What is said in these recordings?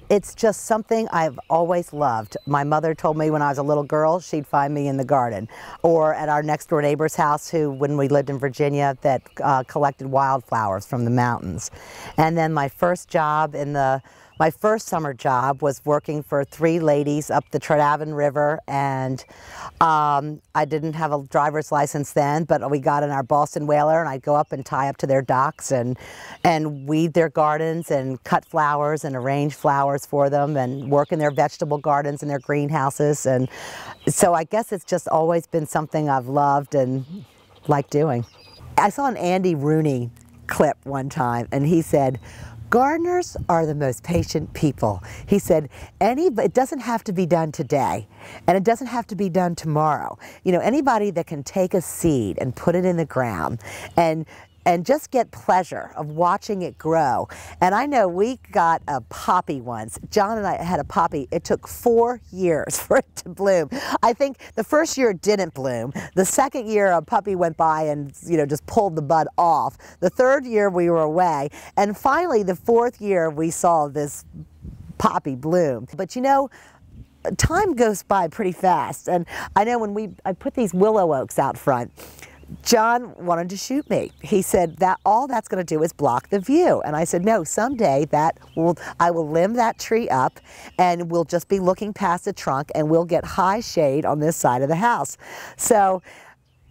It's just something I've always loved. My mother told me when I was a little girl she'd find me in the garden, or at our next door neighbor's house who, when we lived in Virginia, that collected wildflowers from the mountains. And then my first job my first summer job was working for 3 ladies up the Tradavon River, and I didn't have a driver's license then, but we got in our Boston whaler and I'd go up and tie up to their docks and weed their gardens and cut flowers and arrange flowers for them and work in their vegetable gardens and their greenhouses. And so I guess it's just always been something I've loved and liked doing. I saw an Andy Rooney clip one time and he said, "Gardeners are the most patient people." He said, it doesn't have to be done today, and it doesn't have to be done tomorrow. You know, anybody that can take a seed and put it in the ground and just get pleasure of watching it grow. And I know we got a poppy once. John and I had a poppy. It took 4 years for it to bloom. I think the first year it didn't bloom. The second year a puppy went by and, you know, just pulled the bud off. The third year we were away. And finally the 4th year we saw this poppy bloom. But you know, time goes by pretty fast. And I know when I put these willow oaks out front, John wanted to shoot me. He said that all that's going to do is block the view. And I said, no, someday I will limb that tree up and we'll just be looking past the trunk and we'll get high shade on this side of the house. So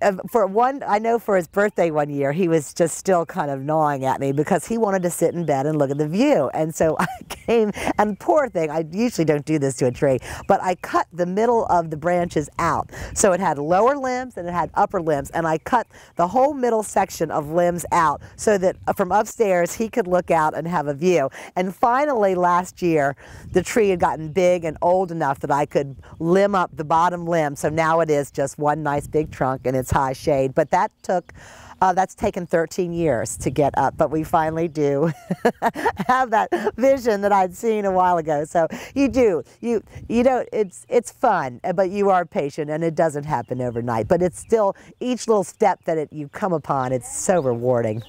I know for his birthday one year, he was just still kind of gnawing at me because he wanted to sit in bed and look at the view. And so I came, and poor thing, I usually don't do this to a tree, but I cut the middle of the branches out. So it had lower limbs and it had upper limbs, and I cut the whole middle section of limbs out so that from upstairs he could look out and have a view. And finally last year, the tree had gotten big and old enough that I could limb up the bottom limb. So now it is just one nice big trunk and it's high shade, but that's taken 13 years to get up, but we finally do have that vision that I'd seen a while ago. So you know, it's fun, but you are patient and it doesn't happen overnight, but it's still, each little step that you come upon, it's so rewarding.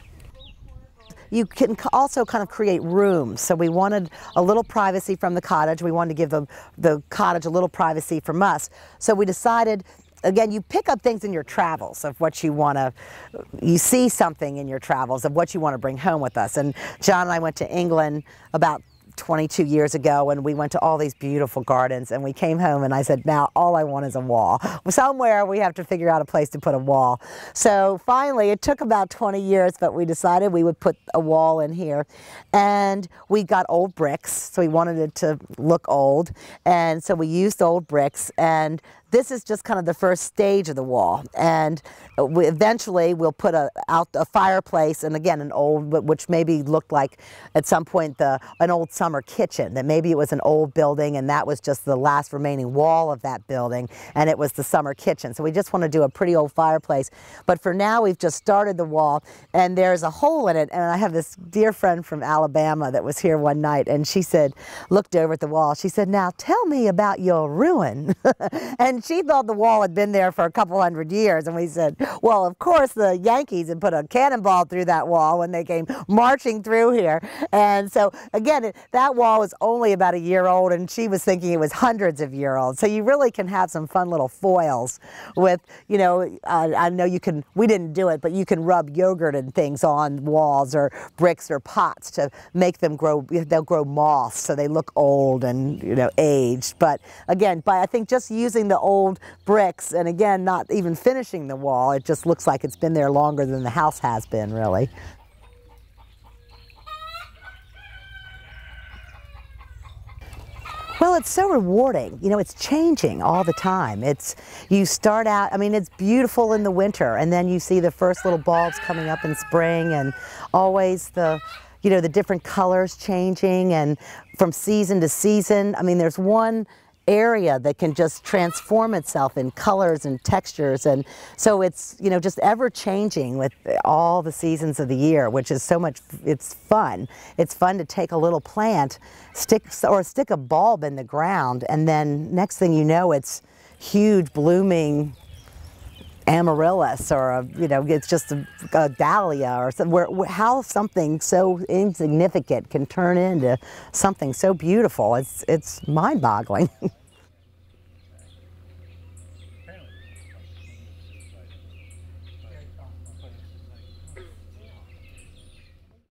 You can also kind of create rooms. So we wanted a little privacy from the cottage. We wanted to give the cottage a little privacy from us. So we decided, again, you pick up things in your travels of what you see something in your travels of what you want to bring home with us. And John and I went to England about 22 years ago, and we went to all these beautiful gardens, and we came home and I said, now all I want is a wall. Somewhere we have to figure out a place to put a wall. So finally, it took about 20 years, but we decided we would put a wall in here. And we got old bricks, so we wanted it to look old. And so we used old bricks, and this is just kind of the first stage of the wall, and eventually we'll put out a fireplace, and again an old, which maybe looked like at some point an old summer kitchen, that maybe it was an old building and that was just the last remaining wall of that building and it was the summer kitchen. So we just want to do a pretty old fireplace, but for now we've just started the wall and there's a hole in it. And I have this dear friend from Alabama that was here one night, and she said, looked over at the wall, she said, now tell me about your ruin. And she thought the wall had been there for a couple hundred years, and we said, well, of course the Yankees had put a cannonball through that wall when they came marching through here. And so again, that wall was only about a year old, and she was thinking it was hundreds of years old. So you really can have some fun little foils with, you know, I know you can, we didn't do it, but you can rub yogurt and things on walls or bricks or pots to make them grow, they'll grow moss so they look old and, you know, aged. But again, by I think just using the old bricks, and again, not even finishing the wall, it just looks like it's been there longer than the house has been, really. Well, it's so rewarding. You know, it's changing all the time. You start out, I mean, it's beautiful in the winter, and then you see the first little bulbs coming up in spring, and always the different colors changing, and from season to season. I mean, there's one area that can just transform itself in colors and textures, and so it's, you know, just ever changing with all the seasons of the year, which is so much, it's fun. It's fun to take a little plant, stick a bulb in the ground, and then next thing you know, it's huge blooming amaryllis, or it's just a dahlia, or something. How something so insignificant can turn into something so beautiful. It's mind-boggling.